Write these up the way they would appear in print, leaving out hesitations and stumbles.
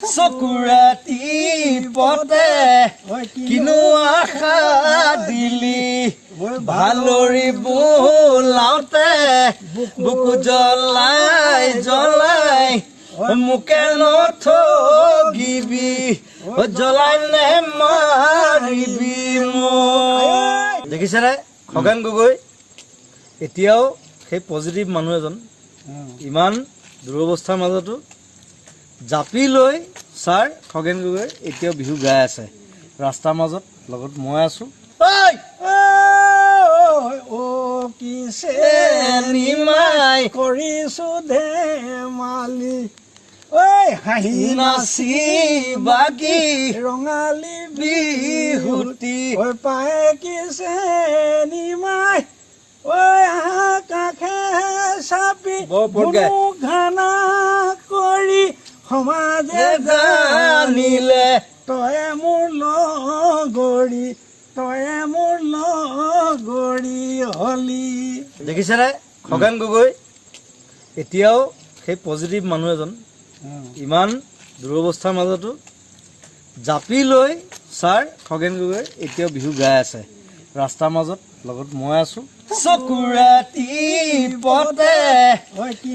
চকুৰাতি পতে কিনো আশা দিলি ভালৰি বোলাওতে বুকু জ্বলাই জ্বলাই মোকে নথগিবি জ্বলাই নে মাৰিবি মোক। দেখিছেনে খগেন গগৈ এতিয়াও সেই পজিটিভ মানুহ এজন ইমান দুৰৱস্থাৰ মাজতো জাপি লৈ ছাৰ খগেন গগৈ এতিয়াও বিহু গাই আছে ৰাস্তাৰ মাজত লগত মই আছো। নিমাই কৰিছো ধেমালি হাঁহি নাচি বাগি ৰঙালী বিহুতি পায় কিছে নিমাই কাষে চাপি ঘানা কৰি সমাজে জানিলে তয়ে মোৰ লগৰী তয়ে মোৰ লগৰী হলি। দেখিছেনে খগেন গগৈ এতিয়াও সেই পজিটিভ মানুহ এজন ইমান দুৰৱস্থাৰ মাজতো জাপি লৈ ছাৰ খগেন গগৈ এতিয়াও বিহু গাই আছে ৰাস্তাৰ মাজত লগত মই আছো। চকুৰাতি পতে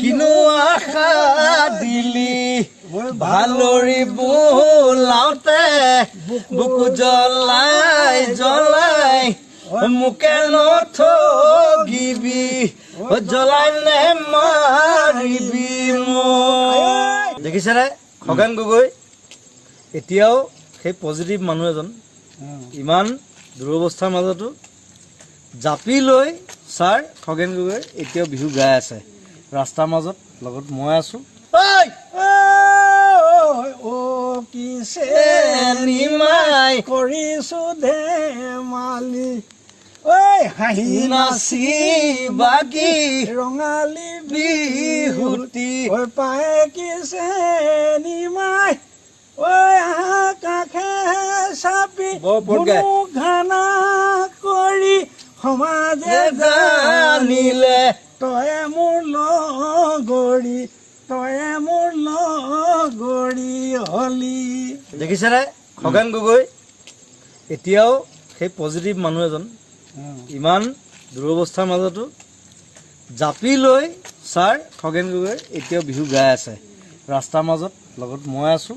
কিনো আশা দিলি ভালৰি বোলাওতে বুকু জ্বলাই জ্বলাই মোকে নথগিবি জ্বলাই নে মাৰিবি মোক। দেখিছেনে খগেন গগৈ এতিয়াও সেই পজিটিভ মানুহ এজন ইমান দুৰৱস্থাৰ মাজতো জাপি লৈ ছাৰ খগেন গগৈ এতিয়াও বিহু গাই আছে ৰাস্তাৰ মাজত লগত মই আছো। কিছে নিমাই কৰিছো ধেমালি হাঁহি নাচি বাগি ৰঙালী বিহুতি পায় কিছে নিমাই কাষে চাপি ঘানা কৰি সমাজে জানিলে তয়ে মোৰ লগৰী তয়ে মোৰ লগৰী হলি। দেখিছেনে খগেন গগৈ এতিয়াও সেই পজিটিভ মানুহ এজন ইমান দুৰৱস্থাৰ মাজতো জাপি লৈ ছাৰ খগেন গগৈ এতিয়াও বিহু গাই আছে ৰাস্তাৰ মাজত লগত মই আছো।